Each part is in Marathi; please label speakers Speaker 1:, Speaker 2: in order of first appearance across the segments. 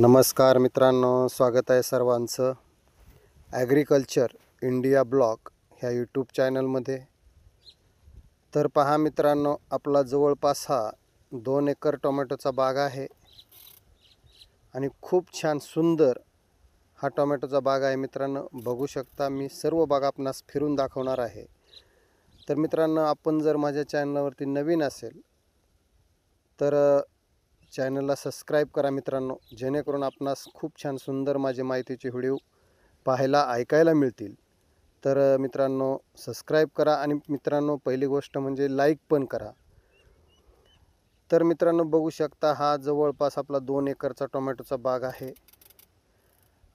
Speaker 1: नमस्कार मित्रांनो, स्वागत आहे सर्वांचं ॲग्रिकल्चर इंडिया ब्लॉग ह्या यूट्यूब चॅनलमध्ये. तर पहा मित्रांनो, आपला जवळपास हा 2 एकर टोमॅटोचा बाग आहे आणि खूप छान सुंदर हा टोमॅटोचा बाग आहे. मित्रांनो बघू शकता, मी सर्व बाग आपणास फिरून दाखवणार आहे. तर मित्रांनो, आपण जर माझ्या चॅनलवरती नवीन असेल तर चॅनलला सबस्क्राईब करा मित्रांनो, जेणेकरून आपणास खूप छान सुंदर माझे माहितीचे व्हिडिओ पाहायला ऐकायला मिळतील. तर मित्रांनो सबस्क्राईब करा आणि मित्रांनो पहिली गोष्ट म्हणजे लाईक पण करा. तर मित्रांनो बघू शकता, हा जवळपास आपला 2 एकरचा टोमॅटोचा बाग आहे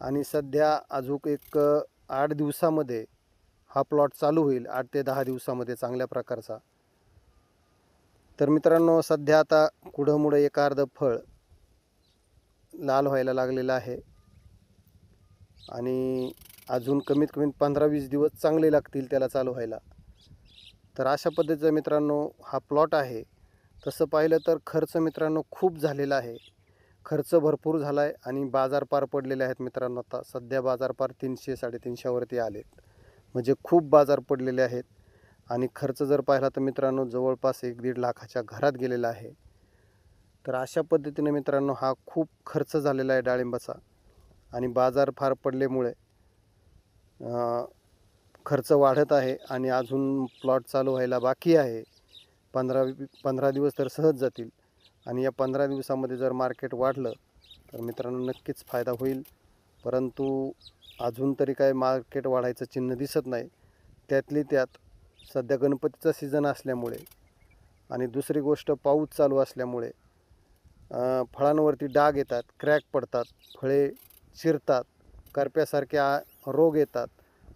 Speaker 1: आणि सध्या अजून एक 8 दिवसामध्ये हा प्लॉट चालू होईल. 8 ते 10 दिवसामध्ये चांगल्या प्रकारचा. तर मित्रांनो सध्या आता कुढंमुडं एक अर्धं फळ लाल व्हायला लागलेलं आहे आणि अजून कमीत कमी 15-20 दिवस चांगले लागतील त्याला चालू व्हायला. तर अशा पद्धतीचा मित्रांनो हा प्लॉट आहे. तसं पाहिलं तर खर्च मित्रांनो खूप झालेला आहे, खर्च भरपूर झाला आहे आणि बाजार पार पडलेले आहेत मित्रांनो. आता सध्या बाजार पार 300-350 वरती आलेत, म्हणजे खूप बाजार पडलेले आहेत. आणि खर्च जर पाहिला तर मित्रांनो जवळपास 1-1.5 लाखाच्या घरात गेलेला आहे. तर अशा पद्धतीने मित्रांनो हा खूप खर्च झालेला आहे डाळिंबाचा आणि बाजार फार पडल्यामुळे खर्च वाढत आहे आणि अजून प्लॉट चालू व्हायला बाकी आहे. 15 दिवस तर सहज जातील आणि या 15 दिवसामध्ये जर मार्केट वाढलं तर मित्रांनो नक्कीच फायदा होईल. परंतु अजून तरी काय मार्केट वाढायचं चिन्ह दिसत नाही. त्यातली त्यात सध्या गणपतीचा सीझन असल्यामुळे आणि दुसरी गोष्ट पाऊस चालू असल्यामुळे फळांवरती डाग येतात, क्रॅक पडतात, फळे चिरतात, करप्यासारखे रोग येतात.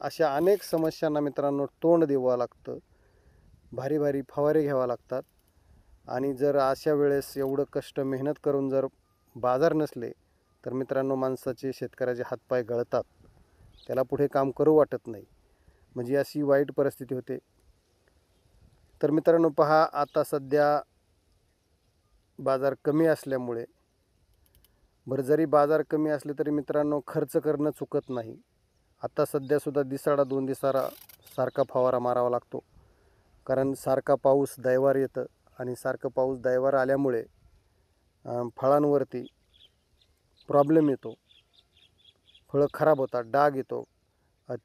Speaker 1: अशा अनेक समस्यांना मित्रांनो तोंड द्यावं लागतं, भारी भारी फवारे घ्यावं लागतात. आणि जर अशा वेळेस एवढं कष्ट मेहनत करून जर बाजार नसले तर मित्रांनो माणसाचे, शेतकऱ्याचे हातपाय गळतात, त्याला पुढे काम करू वाटत नाही. म्हणजे अशी वाईट परिस्थिती होते. तर मित्रांनो पहा, आता सध्या बाजार कमी असल्यामुळे, बरं जरी बाजार कमी असले तरी मित्रांनो खर्च करणं चुकत नाही. आता सध्यासुद्धा दिसाडा 2 दिवसाला सारखा फवारा मारावा लागतो, कारण सारखा पाऊस दैवार येतं आणि सारखं पाऊस दैवार आल्यामुळे फळांवरती प्रॉब्लेम येतो, फळं खराब होतात, डाग येतो,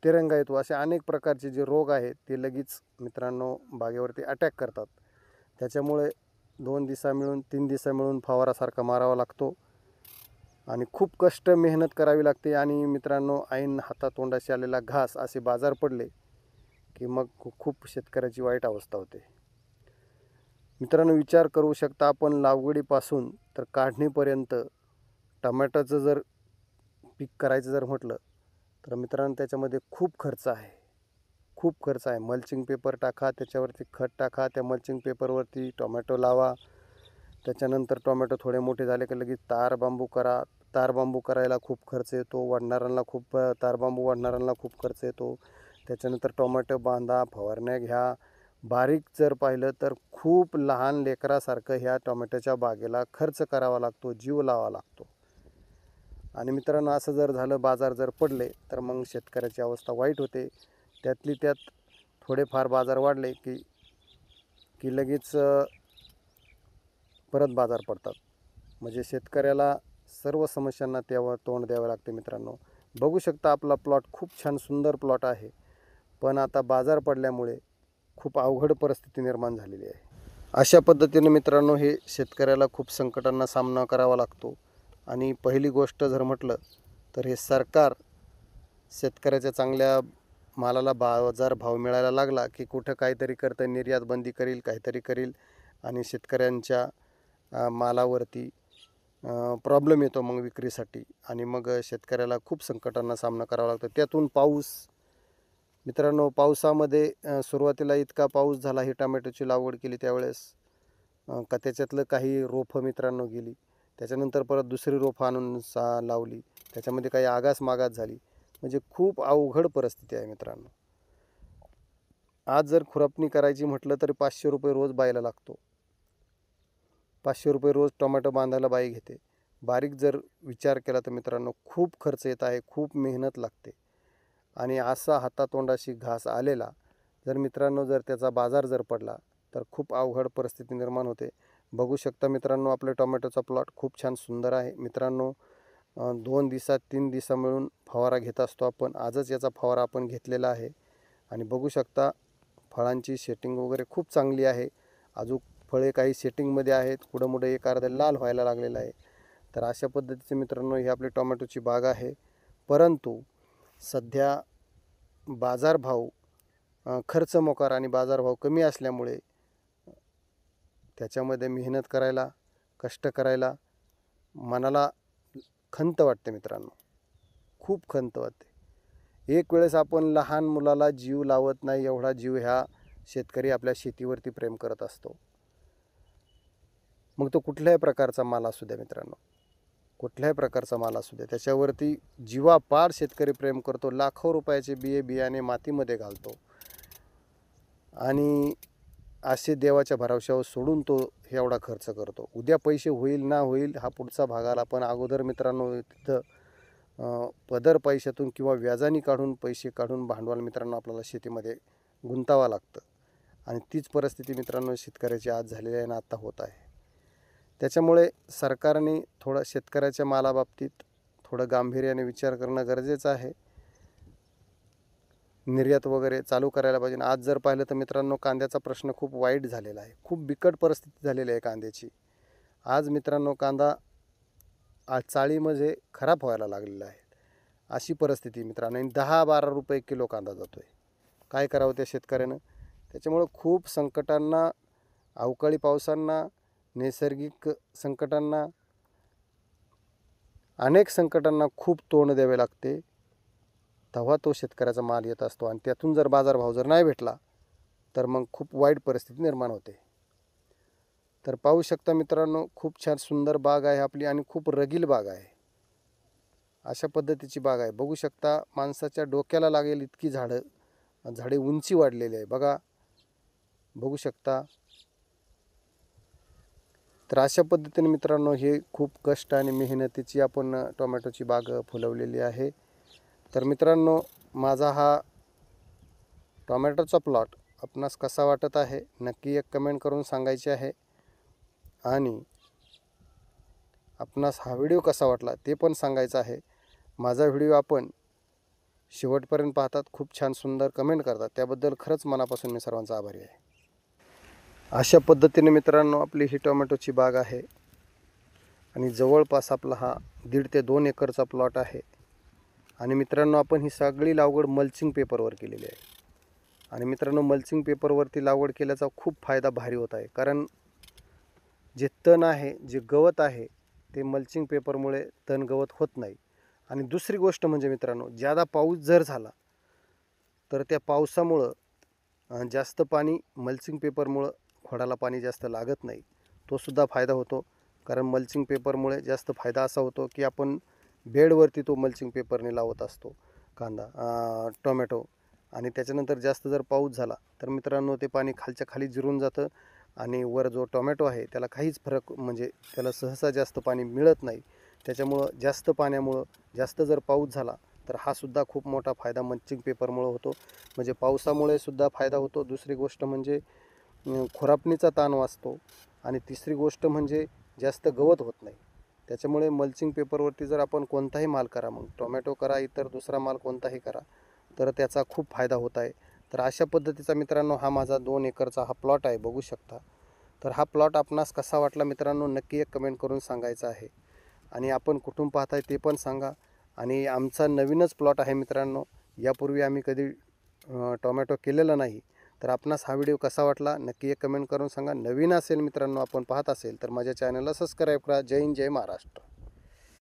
Speaker 1: तिरंगा येतो. असे अनेक प्रकारचे जे रोग आहेत ते लगेच मित्रांनो बागेवरती अटॅक करतात. त्याच्यामुळे 2 दिवसा मिळून 3 दिवसा मिळून फवारासारखा मारावा लागतो आणि खूप कष्ट मेहनत करावी लागते. आणि मित्रांनो ऐन हातातोंडाशी आलेला घास असे बाजार पडले की मग खूप शेतकऱ्याची वाईट अवस्था होते. मित्रांनो विचार करू शकता आपण, लागवडीपासून तर काढणीपर्यंत टमाट्याचं जर पीक करायचं जर म्हटलं तर मित्रांनो त्याच्यामध्ये खूप खर्च आहे, खूप खर्च आहे. मल्चिंग पेपर टाका, त्याच्यावरती खत टाका, त्या मल्चिंग पेपरवरती टोमॅटो लावा, त्याच्यानंतर टोमॅटो थोडे मोठे झाले की लगेच तार बांबू करा. तार बांबू करायला खूप खर्च येतो, वाढणाऱ्यांना खूप तार बांबू वाढणाऱ्यांना खूप खर्च येतो. त्याच्यानंतर टोमॅटो बांधा, फवारण्या घ्या. बारीक जर पाहिलं तर खूप लहान लेकरासारखं ह्या टोमॅटोच्या बागेला खर्च करावा लागतो, जीव लावा लागतो. आणि मित्रांनो असं जर झालं, बाजार जर पडले तर मग शेतकऱ्याची अवस्था वाईट होते. त्यातली त्यात थोडेफार बाजार वाढले की लगेच परत बाजार पडतात. म्हणजे शेतकऱ्याला सर्व समस्यांना त्यावर तोंड द्यावे लागते. मित्रांनो बघू शकता, आपला प्लॉट खूप छान सुंदर प्लॉट आहे, पण आता बाजार पडल्यामुळे खूप अवघड परिस्थिती निर्माण झालेली आहे. अशा पद्धतीने मित्रांनो हे शेतकऱ्याला खूप संकटांना सामना करावा लागतो. आणि पहिली गोष्ट जर म्हटलं तर हे सरकार शेतकऱ्याच्या चांगल्या मालाला बाजार भाव मिळायला लागला की कुठं काहीतरी करतं, निर्यात बंदी करील, काहीतरी करील आणि शेतकऱ्यांच्या मालावरती प्रॉब्लेम येतो मग विक्रीसाठी आणि मग शेतकऱ्याला खूप संकटांना सामना करावा लागतो. त्यातून पाऊस, मित्रांनो पावसामध्ये सुरुवातीला इतका पाऊस झाला, ही टोमॅटोची लागवड केली त्यावेळेस का त्याच्यातलं काही रोपं मित्रांनो गेली. त्याच्यानंतर परत दुसरी रोपं आणून लावली, त्याच्यामध्ये काही आगास मागास झाली. म्हणजे खूप अवघड परिस्थिती आहे मित्रांनो. आज जर खुरपणी करायची म्हटलं तरी 500 रुपये रोज बायला लागतो. 500 रुपये रोज टोमॅटो बांधायला बाई घेते. बारीक जर विचार केला तर मित्रांनो खूप खर्च येत आहे, खूप मेहनत लागते. आणि असा हातातोंडाशी घास आलेला जर मित्रांनो जर त्याचा बाजार जर पडला तर खूप अवघड परिस्थिती निर्माण होते. बघू शकता मित्रांनो आपले टोमॅटोचा प्लॉट खूप छान सुंदर आहे. मित्रांनो 2 दिवसात 3 दिवसा मिळून फवारा घेत असतो आपण. आजच याचा फवारा आपण घेतलेला आहे आणि बघू शकता फळांची सेटिंग वगैरे खूप चांगली आहे. अजून फळे काही सेटिंगमध्ये आहेत, कुठं एक अर्ध लाल व्हायला लागलेलं आहे. तर अशा पद्धतीचे मित्रांनो ही आपली टोमॅटोची बाग आहे. परंतु सध्या बाजारभाव खर्च मोकार आणि बाजारभाव कमी असल्यामुळे त्याच्यामध्ये मेहनत करायला, कष्ट करायला मनाला खंत वाटते मित्रांनो, खूप खंत वाटते. एक वेळेस आपण लहान मुलाला जीव लावत नाही एवढा जीव ह्या शेतकरी आपल्या शेतीवरती प्रेम करत असतो. मग तो कुठल्याही प्रकारचा माल असू द्या मित्रांनो, कुठल्याही प्रकारचा माल असू द्या, त्याच्यावरती जीवापाड शेतकरी प्रेम करतो. लाखो रुपयाचे बियाणे मातीमध्ये घालतो आणि असे देवाच्या भरवशावर सोडून तो एवढा खर्च करतो. उद्या पैसे होईल ना होईल हा पुढचा भागाला, पण अगोदर मित्रांनो तिथं पदर पैशातून किंवा व्याजाने पैसे काढून भांडवल मित्रांनो आपल्याला शेतीमध्ये गुंतावं लागतं. आणि तीच परिस्थिती मित्रांनो शेतकऱ्याची आज झालेली आहे आणि आता होत आहे. त्याच्यामुळे सरकारने थोडं शेतकऱ्याच्या मालाबाबतीत थोडं गांभीर्याने विचार करणं गरजेचं आहे. निर्यात वगैरे चालू करायला पाहिजे. आज जर पाहिलं तर मित्रांनो कांद्याचा प्रश्न खूप वाईट झालेला आहे, खूप बिकट परिस्थिती झालेली आहे कांद्याची. आज मित्रांनो कांदा चाळीमध्ये खराब व्हायला लागलेला आहे, अशी परिस्थिती मित्रांनो. आणि 10-12 रुपये किलो कांदा जातो आहे. काय करावं त्या शेतकऱ्यानं? त्याच्यामुळं खूप संकटांना, अवकाळी पावसांना, नैसर्गिक संकटांना, अनेक संकटांना खूप तोंड द्यावे लागते. तेव्हा तो शेतकऱ्याचा माल येत असतो आणि त्यातून जर बाजारभाव जर नाही भेटला तर मग खूप वाईट परिस्थिती निर्माण होते. तर पाहू शकता मित्रांनो खूप छान सुंदर बाग आहे आपली आणि खूप रगील बाग आहे. अशा पद्धतीची बाग आहे. बघू शकता माणसाच्या डोक्याला लागेल इतकी झाडे उंची वाढलेली आहे बघा, बघू शकता. तर अशा पद्धतीने मित्रांनो हे खूप कष्ट आणि मेहनतीची आपण टोमॅटोची बाग फुलवलेली आहे. तर मित्रांनो माझा हा टोमॅटोचा प्लॉट आपणास कसा वाटत आहे नक्की एक कमेंट करून सांगायचे आहे. आणि आपणास हा व्हिडिओ कसा वाटला ते पण सांगायचं आहे. माझा व्हिडिओ आपण शेवटपर्यंत पाहतात, खूप छान सुंदर कमेंट करतात, त्याबद्दल खरंच मनापासून मी सर्वांचा आभारी आहे. अशा पद्धतीने मित्रांनो आपली ही टोमॅटोची बाग आहे आणि जवळपास आपला हा 1.5 ते 2 एकरचा प्लॉट आहे. आणि मित्रांनो आपण ही सगळी लागवड मल्चिंग पेपरवर केलेली आहे. आणि मित्रांनो मल्चिंग पेपरवरती लागवड केल्याचा खूप फायदा भारी होत आहे, कारण जे तण आहे, जे गवत आहे ते मल्चिंग पेपरमुळे तण गवत होत नाही. आणि दुसरी गोष्ट म्हणजे मित्रांनो ज्यादा पाऊस जर झाला तर त्या पावसामुळं जास्त पाणी मल्चिंग पेपरमुळं खोडाला पाणी जास्त लागत नाही, तो सुद्धा फायदा होतो. कारण मल्चिंग पेपरमुळे जास्त फायदा असा होतो की आपण बेडवरती तो मल्चिंग पेपरने लावत असतो टोमॅटो. आणि त्याच्यानंतर जास्त जर पाऊस झाला तर मित्रांनो ते पाणी खालच्या खाली जिरून जातं आणि वर जो टोमॅटो आहे त्याला काहीच फरक, म्हणजे त्याला सहसा जास्त पाणी मिळत नाही. त्याच्यामुळं जास्त पाण्यामुळं जास्त जर पाऊस झाला तर हा सुद्धा खूप मोठा फायदा मल्चिंग पेपरमुळं होतो. म्हणजे पावसामुळे सुद्धा फायदा होतो. दुसरी गोष्ट म्हणजे खुरापणीचा ताण वाचतो. आणि तिसरी गोष्ट म्हणजे जास्त गवत होत नाही. त्याच्यामुळे मल्चिंग पेपरवरती जर आपण कोणताही माल करा, मग टोमॅटो करा, इतर दुसरा माल कोणताही करा, तर त्याचा खूप फायदा होत आहे. तर अशा पद्धतीचा मित्रांनो हा माझा 2 एकरचा हा प्लॉट आहे, बघू शकता. तर हा प्लॉट आपणास कसा वाटला मित्रांनो नक्की एक कमेंट करून सांगायचं आहे. आणि आपण कुठून पाहताय ते पण सांगा. आणि आमचा नवीनच प्लॉट आहे मित्रांनो, यापूर्वी आम्ही कधी टोमॅटो केलेला नाही. तर आपणास हा व्हिडिओ कसा वाटला नक्की एक कमेंट करून सांगा. नवीन असेल मित्रांनो आपण पाहत असेल तर माझ्या चॅनलला सबस्क्राईब करा. जय हिंद, जय महाराष्ट्र.